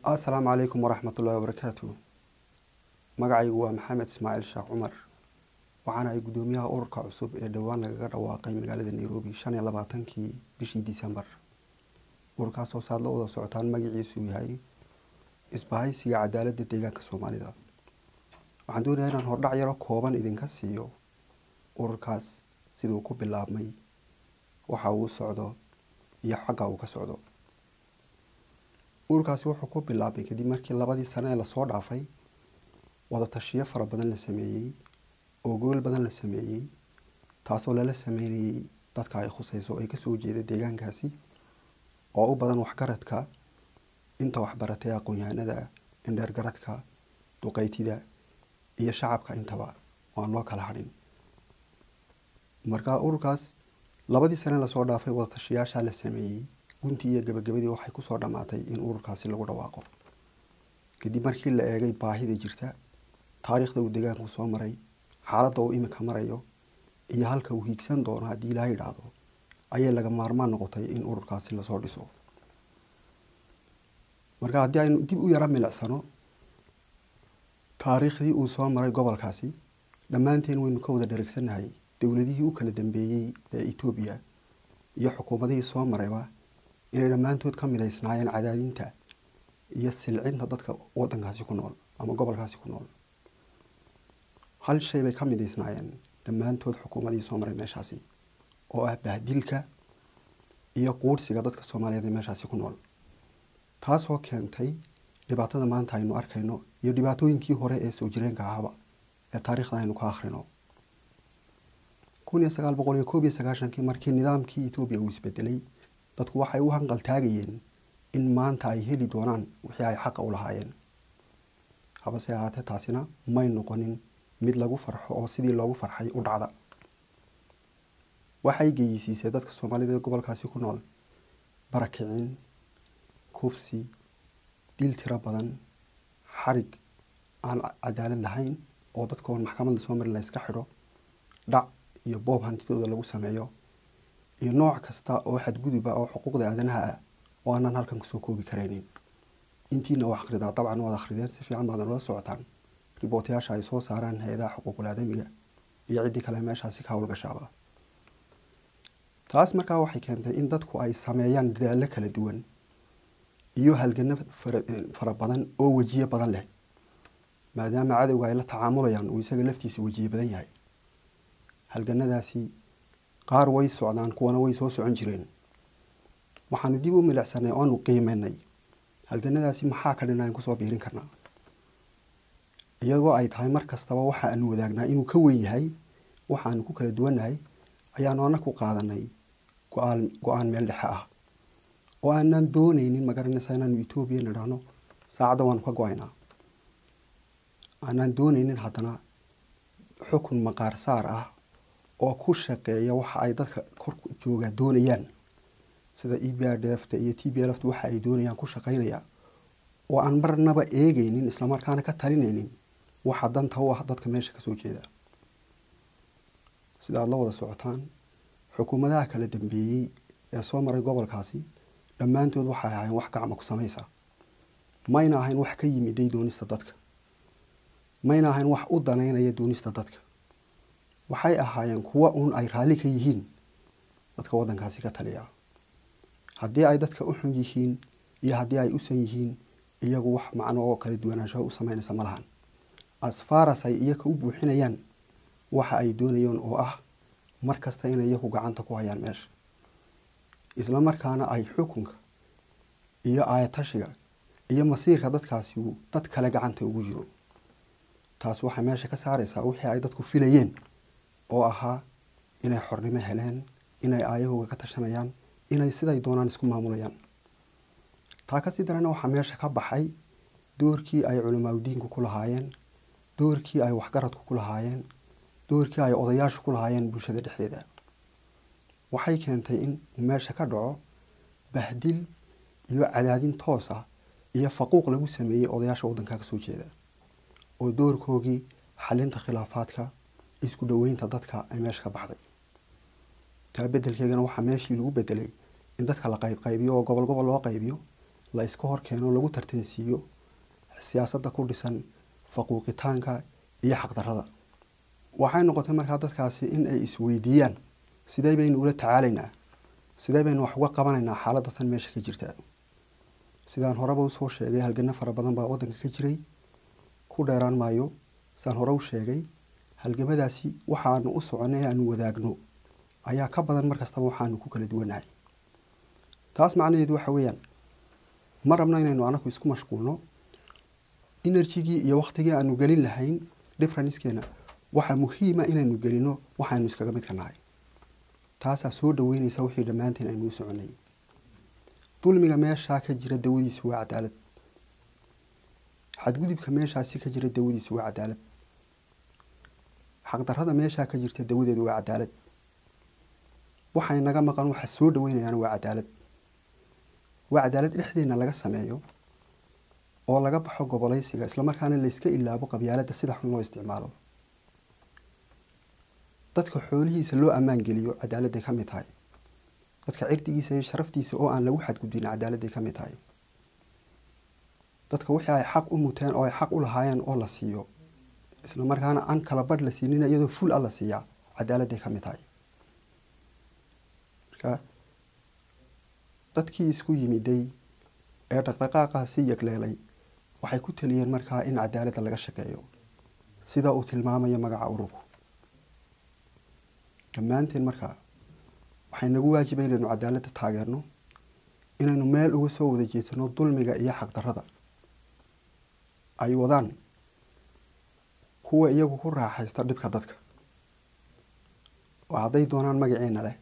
السلام عليكم ورحمة الله وبركاته. magacaygu waa Maxamed Ismaaciil Sheekh Cumar waxaana ay gudoomiyaha ururka cusub ee dhawaan laga dhawaaqay magaalada Nairobi 25kii bishii December. ururkaas oo saad la wada socotaan magaciisu yahay Isbahaysiga Cadaaladda Deegaanka Soomaalida. waxaan doonayaa inaan hordhac yar oo kooban idinka siiyo ururkaas sidoo ku bilaabmay waxa uu socdo iyo xagga uu ka socdo. ururkaasi wuxuu ku bilaabmay kadib markii 2 sano ee la soo dhaafay wada tashiyo fara badan la sameeyay oo gool badan la sameeyay taasoo la sameeyay dadka ay khusayso ay ka soo jeeda deegaankaasi oo u badan waxgaradka inta waxbaratay aqoon-yahanada indheer garadka duqeytida iyo shacabka intaba waan loo kala hadhin. marka ururkaas 2 sano la soo dhaafay wada tashiyaasha la sameeyay guntii iyo gabagabadii waxay ku soo dhamaatay in ururkaasi lagu dhawaaqo kadib markii la eegay baahida jirta taariikhda uu deegaanku soo maray xaaladda uu imika marayo iyo halka uu hiigsan doono haddii Ilaahay dhaado ayay laga maarmaan noqotay in ururkaasi la soo dhiso. marka haddii aynu dib u yara milicsano taariikhdii uu soo maray gobolkaasi dhammaanteen waynu ka wada dheregsanahay dowladihii u kala dambeeyay ee Itoobiya iyo xukuumadihii soo marayba inay dhammaantood ka midaysnaayeen cadaadinta iyo silcinta dadka wadankaasi ku nool ama gobolkaasi ku nool. hal shay bay ka midaysnaayeen dhammaantood xukuumadii soo maray meeshaasi oo ah bahdilka iyo quudsiga dadka Soomaaliyeed ee meeshaasi ku nool. taasoo keentay dhibaatada maanta aynu arkayno iyo dhibaatooyinkii hore ee soo jireenka ahaba ee taariikhda aynu ka akhrino. 1991kii markii nidaamkii Itoobiya uu isbedelay dadku waxay u hanqal taagayeen in maanta ay heli doonaan wixii ay xaq u lahaayeen. habase ahaatee taasina may noqonin mid lagu farxo oo sidii loogu farxay u dhacda. waxay geeyisiisay dadka Soomaalida ee gobolkaasi ku nool barakicin, kufsi, dil tiro badan, xarig aan cadaalad lahayn oo dadka maxkamadda soo marin la iska xidho, dhac iyo boob hantidooda lagu sameeyo iyo nooc kasta oo xadgudub ah oo xuquuqda aadanaha ah oo aanan halkan kusoo koobi karaynin. intiina wax akhridaa dabcan waad akhrideen si fiican baad la socotaan ribootayaasha ay soo saaraan hay'adaha xuquuqul aadamiga iyo cidii kale meeshaasi ka howlgashaaba. taas markaa waxay keentay in dadku ay sameeyaan dadaallo kala duwan iyo halgano fara badan oo wajiye badan leh maadaama cadowga ay la tacaamulayaan uu isaga laftiisa wajiye badan yahay. halganadaasi qaar way socdaan kuwana way soo socon jireen. waxaanu dib u milicsanay oo aanu qiimeynay halganadaasi maxaa ka dhinaan ku soo biirin karnaa iyagoo ay tahay mar kastaba waxa aanu wadaagnaa inuu ka weyn yahay waxaanu ku kala duwanahay ayaanu anaku qaadanay go'aan meel dhexe ah oo aanan doonaynin magaranaysa inaanu Itoobiya nidhaahno saacada waan ka go'aynaa. aanan doonaynin haddana xukun maqaar saar ah oo ku shaqeeya waxa ay dadka kor jooga doonayaan sida EPRDF iyo TPLF waxa ay doonayaan ku shaqeynaya oo aan marnaba eegaynin isla markaana ka talinaynin waxa danta u ah dadka meesha ka soo jeeda. sida la wada socotaan xukuumadaha kala dambeeyay ee soo maray gobolkaasi dhammaantood waxay ahaayeen wax gacmo ku samaysa. mayna ahayn wax ka yimid doonista dadka. mayna ahayn wax u danaynaya doonista dadka. waxay ahaayeen kuwa ay raali ka yihiin dadka wadankaasi ka taliya. haddii ay dadka u xun yihiin iyo haddii ay u san yihiin iyagu wax macno oo kala duwanaansho u sameynaysa ma lahan. as far as ay iyaga u buuxinayaan waxa ay doonayaan oo ah mar kasta inay iyagu gacanta ku hayaan meesha isla markaana ay xukunka iyo aayatashiga iyo masiirka dadkaasi dad kale gacanta ugu jiro. taas waxa meesha ka saaraysaa wixii ay dadku filayeen oo ahaa inay xornimo heleen, inay aayahooga ka tashanayaan, inay siday doonaan isku maamulayaan. taa ka sii darana waxa meesha ka baxay doorkii ay culimada diinku ku lahaayeen, doorkii ay waxgaradku ku lahaayeen, doorkii ay odayaashu ku lahaayeen bulshada dhexdeeda. waxay keentay in meesha ka dhaco bahdil iyo cadaadin toos ah iyo faquuq lagu sameeyay odayaasha wadanka ka soo jeeda oo doorkoogii xalinta khilaafaadka isku dhaweynta dadka ay meesha ka baxday. taa bedelkeedana waxa meeshii lagu bedelay in dadka la qaybiyo oo gobol loo qaybiyo la iska hor keeno lagu tartansiiyo siyaasadda ku dhisan faquuqitaanka iyo xaqdarrada. waxay noqotay markaa dadkaasi in ay isweydiiyaan sidee baynu ula tacaalaynaa, sidee baynu wax uga qabanaynaa xaaladda tan meesha ka jirta. sidaan horeba usoo sheegay halgano fara badan baa waddanka ka jiray, ku dheeraan maayo. sidaan hore u sheegay halgamadaasi waxaanu u soconay aanu wadaagno ayaa ka badan mar kastaba waxaanu ku kala duwanahay. taas macnaheedu waxa weeyaan ma rabno inaynu anagu isku mashquulno enerjigii iyo waqtigii aanu gelin lahayn differencekeena. waxaa muhiima inaynu gelino waxaynu iskaga mid ka nahay. taasaa soo dhaweynaysa wixii dhammaanteen aynu u soconay. dulmiga meeshaa ka jira dawadiisu waa cadaalad. xadgudubka meeshaasi ka jira dawadiisu waa cadaalad. xaqdarrada meeshaa ka jirta dawadeedu waa cadaalad. waxay naga maqan waxa soo dhaweynayaan waa cadaalad. waa cadaalad dhexdeena laga sameeyo oo laga baxo gobolaysiga, isla markaana la iska ilaabo qabyaaladda sida xun loo isticmaalo. dadka xoolihiisa loo ammaan geliyo cadaaladday ka mid tahay. dadka cirdigiisa iyo sharaftiisa oo aan lagu xadgudbin cadaaladday ka mid tahay. dadka wixii ay xaq u muteen oo ay xaq u lahaayeen oo la siiyo, isla markaana aan kala badh la siinin iyadoo ful ah la siiyaa, cadaaladday ka mid tahay. marka dadkii isku yimiday ee dhaqdhaqaaqaasi yagleelay waxay ku taliyeen markaa in cadaaladda laga shaqeeyo sida uu tilmaamayo magaca ururku. dhammaanteen markaa waxay nagu waajibay inaynu cadaaladda taageerno, inaynu meel uga soo wada jeedsano dulmiga iyo xaqdarrada ay wadaan kuwa iyagu ku raaxaysta dhibka dadka. oo hadday doonaan magaceena leh,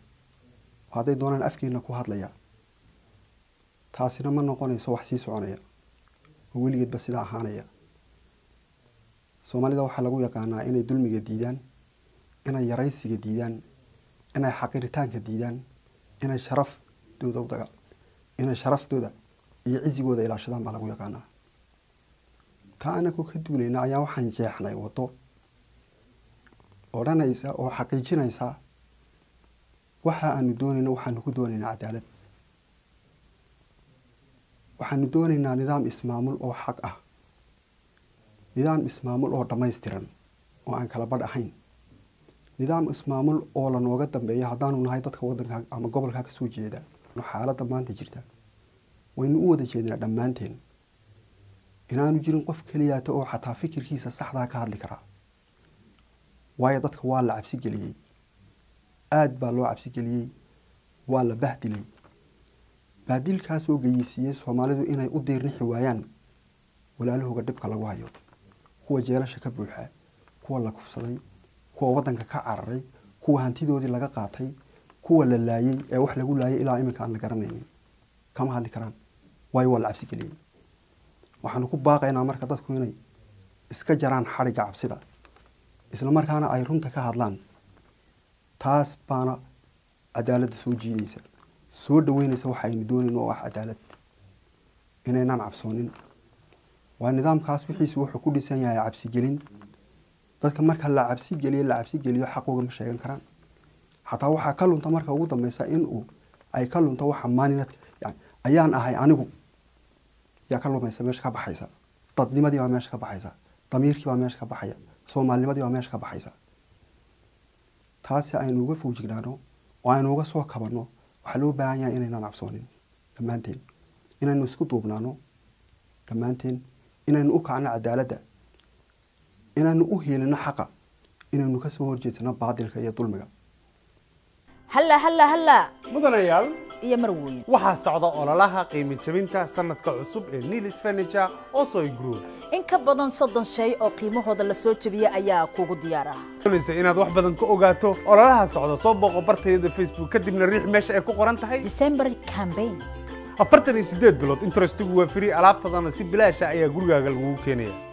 oo hadday doonaan afkeena ku hadlaya, taasina ma noqonayso wax sii soconaya oo weligeedba sidaa ahaanaya. soomaalida waxaa lagu yaqaanaa inay dulmiga diidaan, inay yaraysiga diidaan, inay xaqiritaanka diidaan, inay sharaftooda iyo cizigooda ilaashadaan baa lagu yaqaanaa. taa anagu ka duulayna ayaa waxaan jeexnay waddo odhanaysa oo xaqiijinaysa waxa aanu doonayno. waxaanu ku doonaynaa cadaalad. waxaanu doonaynaa nidaam ismaamul oo xaq ah, nidaam ismaamul oo dhammaystiran oo aan kala badh ahayn, nidaam ismaamul oo lanooga dambeeya haddaanu nahay dadka waddanka ama gobolka ka soo jeeda. xaaladda maanta jirta waynu u wada jeednaa dhammaanteen inaanu jirin qof keliyaata oo xataa fikirkiisa saxdaa ka hadli karaa. waayo dadka waa la cabsi geliyey, aad baa loo cabsi geliyey, waa la bahdilay. bahdilkaas oo geyisiiyey soomaalidu inay u diirnixi waayaan walaalahooga dhibka lagu hayo, kuwa jeelasha ka buuxa, kuwa la kufsaday, kuwa waddanka ka cararay, kuwa hantidoodii laga qaatay, kuwa la laayay ee wax lagu laayay ilaa iminka aan la garanaynin. kama hadli karaan waayo waa la cabsi geliyey. waxaanu ku baaqaynaa marka dadku inay iska jaraan xadhigga cabsida, isla markaana ay runta ka hadlaan. taas baana cadaaladda soo jiidaysa, soo dhaweynaysa waxaynu doonayno oo ah cadaalad. inaynaan cabsoonin. waa nidaamkaas wixiisu wuxuu ku dhisan yahay cabsigelin. dadka marka la cabsigeliyo xaqooga ma sheegan karaan. xataa waxaa ka lunta marka ugu dambeysa ay ka lunta waxa maaninad yani ayaan ahay anigu yaa ka lumaysa, meesha ka baxaysa. dadnimadii baa meesha ka baxaysa, damiirkii baa meesha ka baxaya, soomaalinimadii baa meesha ka baxaysa. taasi aynu uga foojignaano oo aynu uga soo kabanno waxaa loo baahan yahay inaynaan cabsoonin dhammaanteen, inaynu isku duubnaano dhammaanteen, inaynu u kacno cadaaladda, inaynu u heelino xaqa, inaynu ka soo horjeedsano baadilka iyo dulmiga. halla mudanayaal iyo marweyn waxaa socda ololaha qiimo jabinta sanadka cusub ee Nilis Furniture oo soo group. in ka badan 30 shay oo qiimahooda la soo jabiyay ayaa kugu diyaar ah. doonaysa inaad wax badan ka ogaato ololaha socda soo booqo bartayda Facebook kadibna riix meesha ay ku qoran tahay December campaign. 48 bilood interestigu waa free, alaabtadana si bilaash ah ayaa gurigaaga lagu keenaya.